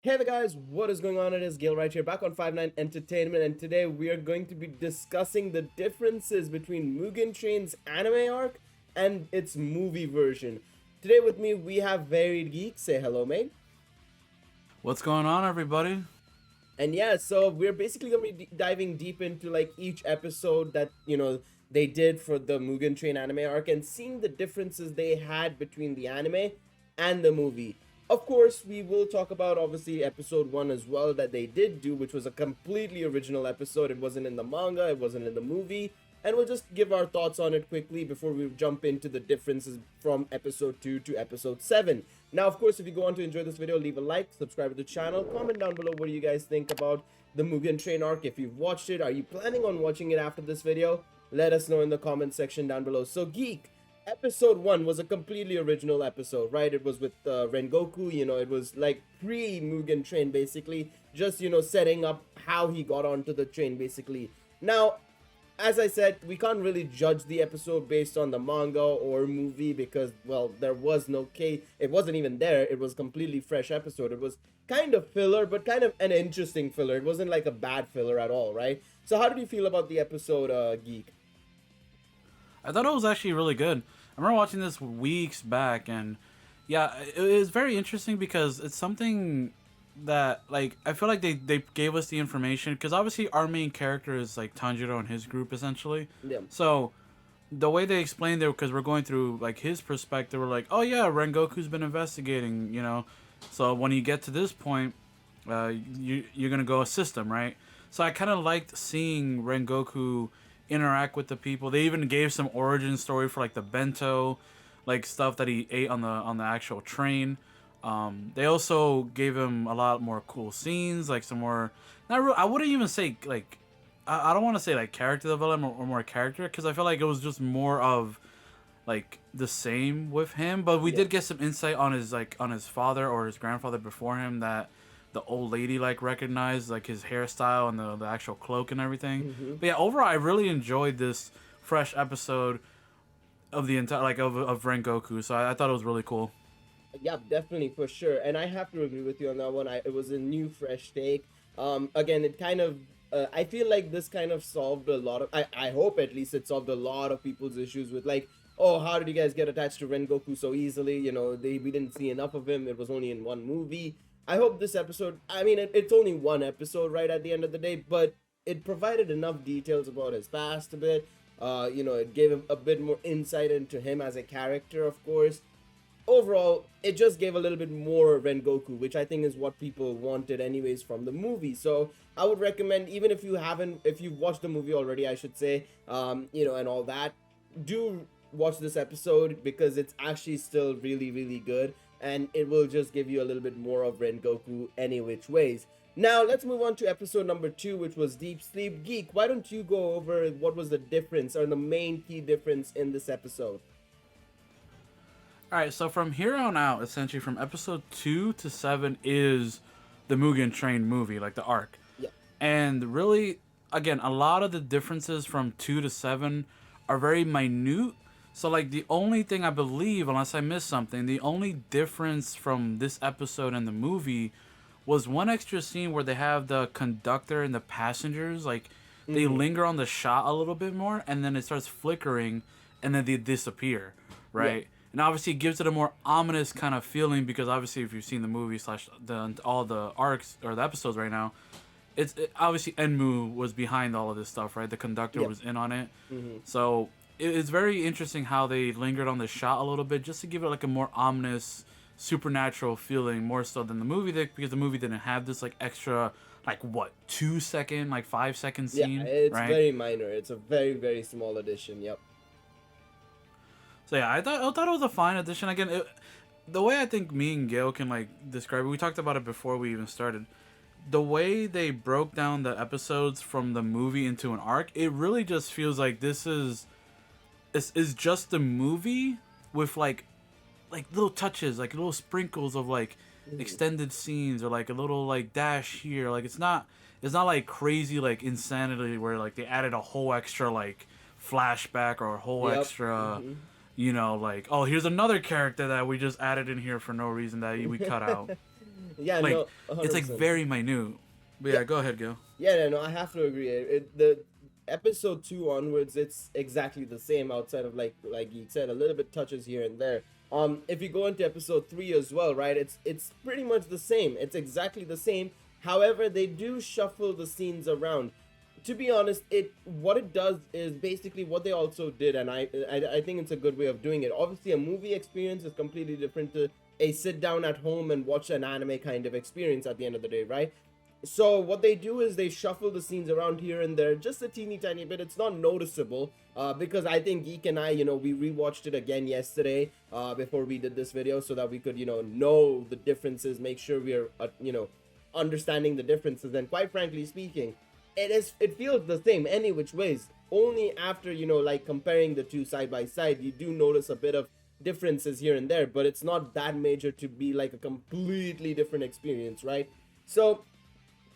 Hey there guys, what is going on? It is Gil right here back on 59 Entertainment, and today we are going to be discussing the differences between Mugen Train's anime arc and its movie version. Today with me we have VariedGeek. Say hello, mate. What's going on, everybody? And yeah, so we're basically gonna be diving deep into like each episode that they did for the Mugen Train anime arc and seeing the differences they had between the anime and the movie. Of course, we will talk about obviously episode 1 as well that they did do, which was a completely original episode. It wasn't in the manga, it wasn't in the movie, and we'll just give our thoughts on it quickly before we jump into the differences from episode 2 to episode 7. Now, of course, if you go on to enjoy this video, leave a like, subscribe to the channel, comment down below what do you guys think about the Mugen Train arc. If you've watched it, are you planning on watching it after this video? Let us know in the comment section down below. So, Geek, episode 1 was a completely original episode, right? It was with Rengoku, it was like pre-Mugen Train, basically. Just, setting up how he got onto the train, basically. Now, as I said, we can't really judge the episode based on the manga or movie because, well, there was no it wasn't even there. It was a completely fresh episode. It was kind of filler, but kind of an interesting filler. It wasn't like a bad filler at all, right? So how did you feel about the episode, Geek? I thought it was actually really good. I remember watching this weeks back, and yeah, it was very interesting because it's something that, like, I feel like they gave us the information because obviously our main character is like Tanjiro and his group essentially. Yeah. So the way they explained it, because we're going through like his perspective, we're like, oh yeah, Rengoku's been investigating. So when you get to this point, you're gonna go assist him, right? So I kind of liked seeing Rengoku interact with the people. They even gave some origin story for like the bento, like stuff that he ate on the actual train. They also gave him a lot more cool scenes, like some more. Not real. I wouldn't even say like. I don't want to say like character development or more character because I feel like it was just more of like the same with him. But we did get some insight on his father or his grandfather before him that the old lady like recognized like his hairstyle and the actual cloak and everything. Mm-hmm. But yeah, overall I really enjoyed this fresh episode of the entire of Rengoku. So I thought it was really cool. Yeah, definitely, for sure. And I have to agree with you on that one. It was a new, fresh take. Again, it kind of, I feel like this kind of solved a lot of, I hope at least it solved a lot of people's issues with like, oh, how did you guys get attached to Rengoku so easily? We didn't see enough of him. It was only in one movie. I hope this episode, I mean, it's only one episode, right, at the end of the day, but it provided enough details about his past a bit. It gave him a bit more insight into him as a character, of course. Overall, it just gave a little bit more Rengoku, which I think is what people wanted anyways from the movie. So I would recommend, even if you've watched the movie already, I should say, and all that, do watch this episode because it's actually still really, really good. And it will just give you a little bit more of Rengoku any which ways. Now, let's move on to episode number 2, which was Deep Sleep. Geek, why don't you go over what was the difference or the main key difference in this episode? Alright, so from here on out, essentially from episode 2 to 7 is the Mugen Train movie, like the arc. Yeah. And really, again, a lot of the differences from 2 to 7 are very minute. So, like, the only thing I believe, unless I missed something, the only difference from this episode and the movie was one extra scene where they have the conductor and the passengers, like, they linger on the shot a little bit more, and then it starts flickering, and then they disappear, right? Yeah. And obviously it gives it a more ominous kind of feeling because obviously if you've seen the movie / all the arcs or the episodes right now, obviously Enmu was behind all of this stuff, right? The conductor was in on it. Mm-hmm. So it's very interesting how they lingered on the shot a little bit just to give it like a more ominous, supernatural feeling more so than the movie did because the movie didn't have this like extra like 2 second, like 5 second scene. Yeah, it's right? very minor. It's a very, very small addition. Yep. So yeah, I thought it was a fine addition. Again, the way I think me and Gail can like describe it, we talked about it before we even started. The way they broke down the episodes from the movie into an arc, it really just feels like this is just the movie with like little touches, like little sprinkles of like extended scenes or like a little like dash here. Like it's not like crazy like insanity where like they added a whole extra like flashback or a whole extra. Like, oh, here's another character that we just added in here for no reason that we cut out. Yeah, Like no, it's like 100%. very minute. But Yeah, yeah, go ahead, Gil. yeah, no, I have to agree. The episode 2 onwards, it's exactly the same outside of like you said, a little bit touches here and there. If you go into episode 3 as well, right? It's pretty much the same. It's exactly the same. However, they do shuffle the scenes around. To be honest, it what it does is basically what they also did, and I think it's a good way of doing it. Obviously, a movie experience is completely different to a sit down at home and watch an anime kind of experience at the end of the day, right? So what they do is they shuffle the scenes around here and there just a teeny tiny bit. It's not noticeable, because I think Geek and I, we rewatched it again yesterday, before we did this video, so that we could know the differences, make sure we're understanding the differences. And quite frankly speaking, it feels the same any which ways. Only after like comparing the two side by side, you do notice a bit of differences here and there, but it's not that major to be like a completely different experience, right? So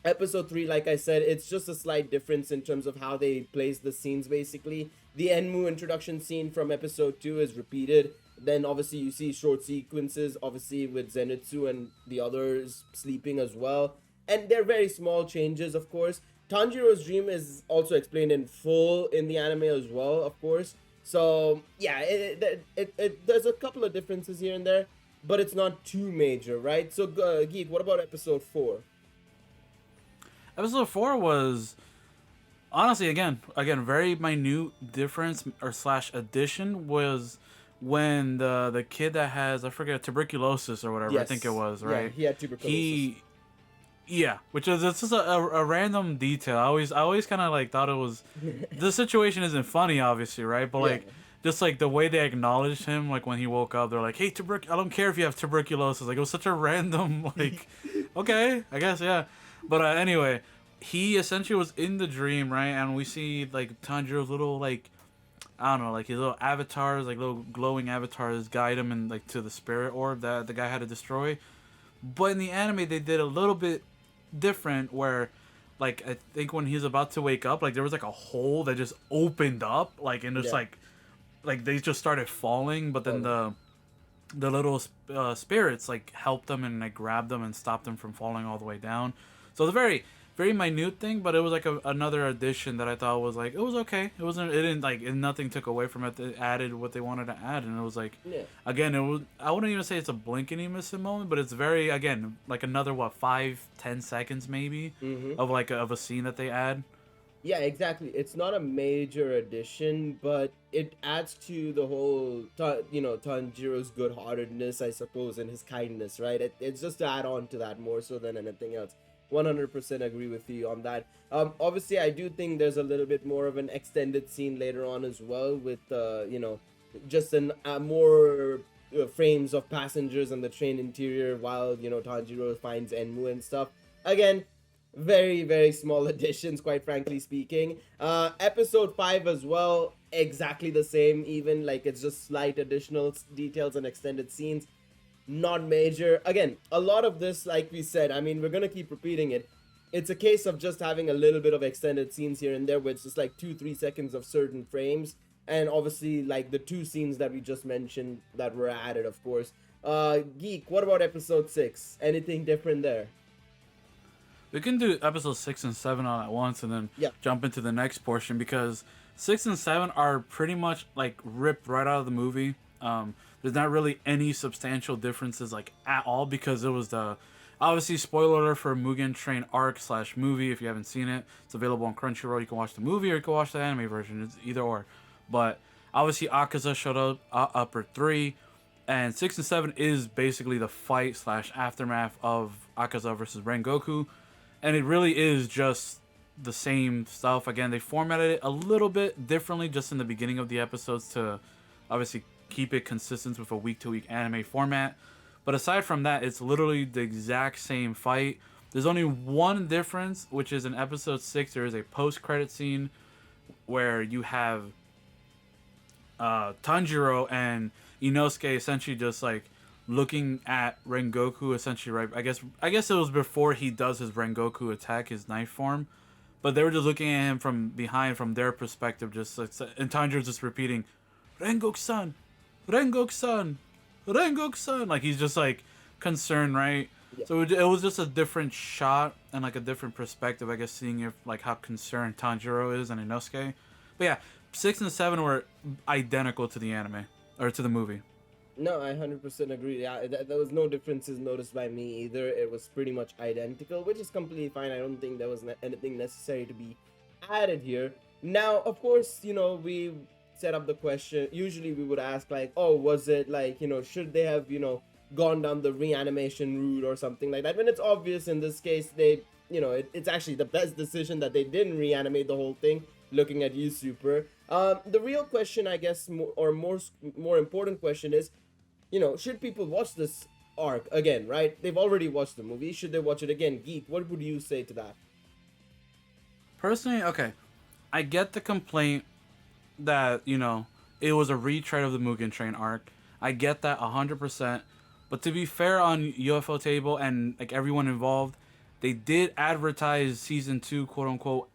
episode 3, like I said, it's just a slight difference in terms of how they place the scenes. Basically, the Enmu introduction scene from episode 2 is repeated. Then obviously you see short sequences, obviously with Zenitsu and the others sleeping as well, and they're very small changes, of course. Tanjiro's dream is also explained in full in the anime as well, of course. So yeah, there's a couple of differences here and there, but it's not too major, right? So Geek, what about episode 4? Episode 4 was honestly again very minute difference or slash addition was when the kid that has, I forget, tuberculosis or whatever, I think it was, right? Yeah, he had tuberculosis. Yeah, which is, it's just a random detail. I always kind of like thought it was, the situation isn't funny obviously, right? But like just like the way they acknowledged him, like when he woke up, they're like, "Hey, I don't care if you have tuberculosis." Like it was such a random like, okay, I guess, yeah. But anyway, he essentially was in the dream, right? And we see like Tanjiro's little like, I don't know, like his little avatars, like little glowing avatars, guide him and like to the spirit orb that the guy had to destroy. But in the anime, they did a little bit different, where like I think when he's about to wake up, like there was like a hole that just opened up, like, and just like they just started falling, but then the little spirits like helped them and like grabbed them and stopped them from falling all the way down. So it's a very very minute thing, but it was like another addition that I thought was like, it was okay. It wasn't, it didn't like, nothing took away from it. They added what they wanted to add, and it was like, again, it was, I wouldn't even say it's a blink and you miss it moment, but it's very, again, like another 5-10 seconds maybe of like of a scene that they add. Yeah, exactly. It's not a major addition, but it adds to the whole, Tanjiro's good-heartedness, I suppose, and his kindness, right? It's just to add on to that more so than anything else. 100% agree with you on that. Obviously, I do think there's a little bit more of an extended scene later on as well, with just an more frames of passengers on the train interior while Tanjiro finds Enmu and stuff. Again, very very small additions, quite frankly speaking. Episode 5 as well, exactly the same, even like it's just slight additional details and extended scenes. Not major. Again, a lot of this, like we said, I mean, we're gonna keep repeating it. It's a case of just having a little bit of extended scenes here and there, where it's just like 2-3 seconds of certain frames, and obviously like the 2 scenes that we just mentioned that were added, of course. Geek, what about episode 6? Anything different there? We can do episodes 6 and 7 all at once, and then jump into the next portion, because 6 and 7 are pretty much like ripped right out of the movie. There's not really any substantial differences like at all, because it was the, obviously, spoiler alert for Mugen Train arc / movie. If you haven't seen it, it's available on Crunchyroll. You can watch the movie or you can watch the anime version. It's either or. But obviously Arkhice showed up upper 3, and 6 and 7 is basically the fight / aftermath of Arkhice versus Rengoku, and it really is just the same stuff. Again, they formatted it a little bit differently just in the beginning of the episodes to obviously keep it consistent with a week-to-week anime format. But aside from that, it's literally the exact same fight. There's only one difference, which is in episode 6, there is a post-credit scene where you have Tanjiro and Inosuke essentially just like looking at Rengoku, essentially, right? I guess it was before he does his Rengoku attack, his knife form. But they were just looking at him from behind, from their perspective, just like, and Tanjiro's just repeating, Rengoku-san, Rengoku-san, Rengoku-san. Like, he's just like concerned, right? So it was just a different shot and like a different perspective, I guess, seeing if like how concerned Tanjiro is and Inosuke. But yeah, 6 and 7 were identical to the anime or to the movie. No, I 100% agree. Yeah, there was no differences noticed by me either. It was pretty much identical, which is completely fine. I don't think there was anything necessary to be added here. Now, of course, we set up the question. Usually we would ask, like, oh, was it like, should they have, gone down the reanimation route or something like that? When it's obvious in this case, they, it's actually the best decision that they didn't reanimate the whole thing, looking at you, Super. The real question, I guess, more important question is, should people watch this arc again, right? They've already watched the movie. Should they watch it again? Geek, what would you say to that? Personally, okay, I get the complaint that, it was a retread of the Mugen Train arc. I get that 100%. But to be fair on UFO Table and like everyone involved, they did advertise season 2, quote unquote,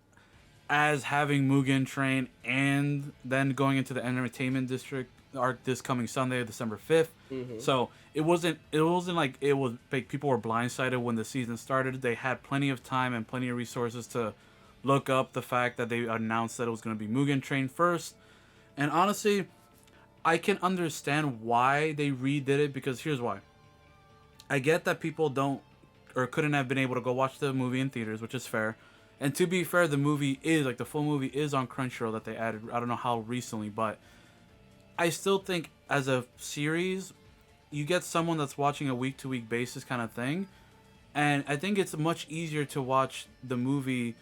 as having Mugen Train and then going into the entertainment district arc this coming Sunday, December 5th. Mm-hmm. So it wasn't like it was like people were blindsided when the season started. They had plenty of time and plenty of resources to look up the fact that they announced that it was going to be Mugen Train first. And honestly, I can understand why they redid it, because here's why. I get that people don't or couldn't have been able to go watch the movie in theaters, which is fair. And to be fair, the movie is, like, the full movie is on Crunchyroll that they added. I don't know how recently, but I still think as a series, you get someone that's watching a week-to-week basis kind of thing. And I think it's much easier to watch the movie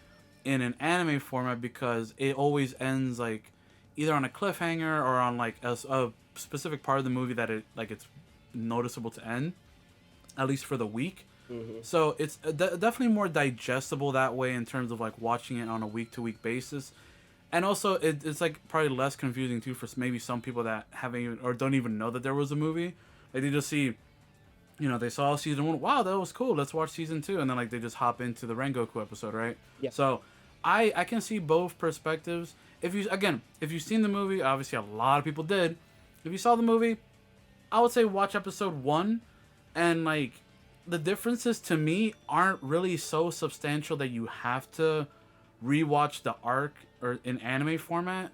in an anime format because it always ends, like, either on a cliffhanger or on, like, a specific part of the movie that it's noticeable to end, at least for the week. Mm-hmm. So it's definitely more digestible that way in terms of like watching it on a week-to-week basis. And also it's like probably less confusing too for maybe some people that haven't even or don't even know that there was a movie. Like they just see, they saw season 1, wow, that was cool, let's watch season 2, and then like they just hop into the Rengoku episode, right? Yeah. So I can see both perspectives. If you've seen the movie, obviously a lot of people did. If you saw the movie, I would say watch episode 1, and like the differences to me aren't really so substantial that you have to rewatch the arc or in anime format.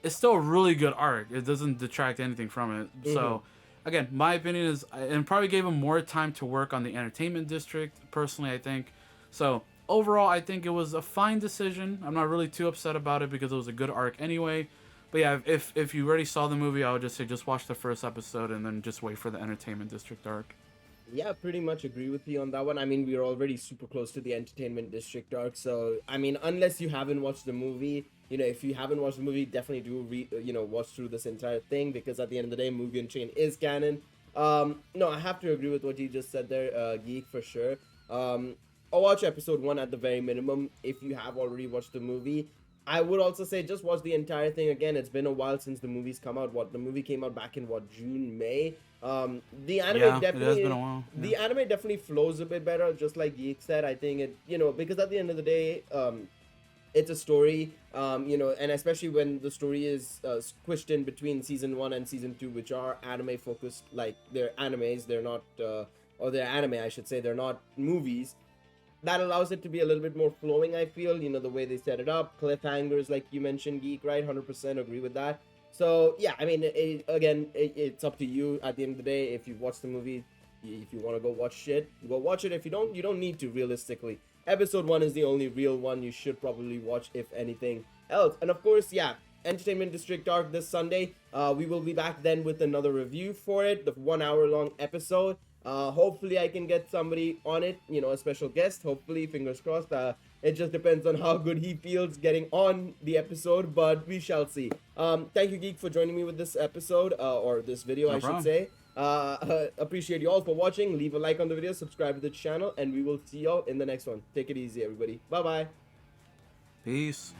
It's still a really good arc. It doesn't detract anything from it. Mm-hmm. So again, my opinion is, and probably gave him more time to work on the entertainment district, personally, I think. So overall, I think it was a fine decision. I'm not really too upset about it because it was a good arc anyway. But yeah, if you already saw the movie, I would just say just watch the first episode and then just wait for the entertainment district arc. Yeah, pretty much agree with you on that one. I mean, we're already super close to the entertainment district arc, so I mean, unless you haven't watched the movie, if you haven't watched the movie, definitely do watch through this entire thing, because at the end of the day, Mugen Train is canon. No, I have to agree with what you just said there, Geek, for sure. I'll watch episode 1 at the very minimum if you have already watched the movie. I would also say just watch the entire thing again. It's been a while since the movie's come out. The movie came out back in June, May. The anime definitely, it has been a while. Yeah. The anime definitely flows a bit better, just like Geek said. I think it, because at the end of the day, it's a story, and especially when the story is squished in between season 1 and season 2, which are anime focused, like they're animes, they're not, or they're anime, I should say, they're not movies. That allows it to be a little bit more flowing, I feel, the way they set it up, cliffhangers, like you mentioned, Geek, right? 100% agree with that. So, yeah, I mean, it's up to you at the end of the day. If you've watched the movie, if you want to go watch it, go watch it. If you don't need to, realistically. Episode 1 is the only real one you should probably watch, if anything else. And of course, yeah, Entertainment District Arc this Sunday. We will be back then with another review for it, the 1 hour long episode. Hopefully I can get somebody on it, a special guest, hopefully, fingers crossed. It just depends on how good he feels getting on the episode, but we shall see. Thank you, Geek, for joining me with this episode, or this video, no problem. Should say. Appreciate you all for watching. Leave a like on the video, subscribe to the channel, and we will see y'all in the next one. Take it easy, everybody. Bye-bye. Peace.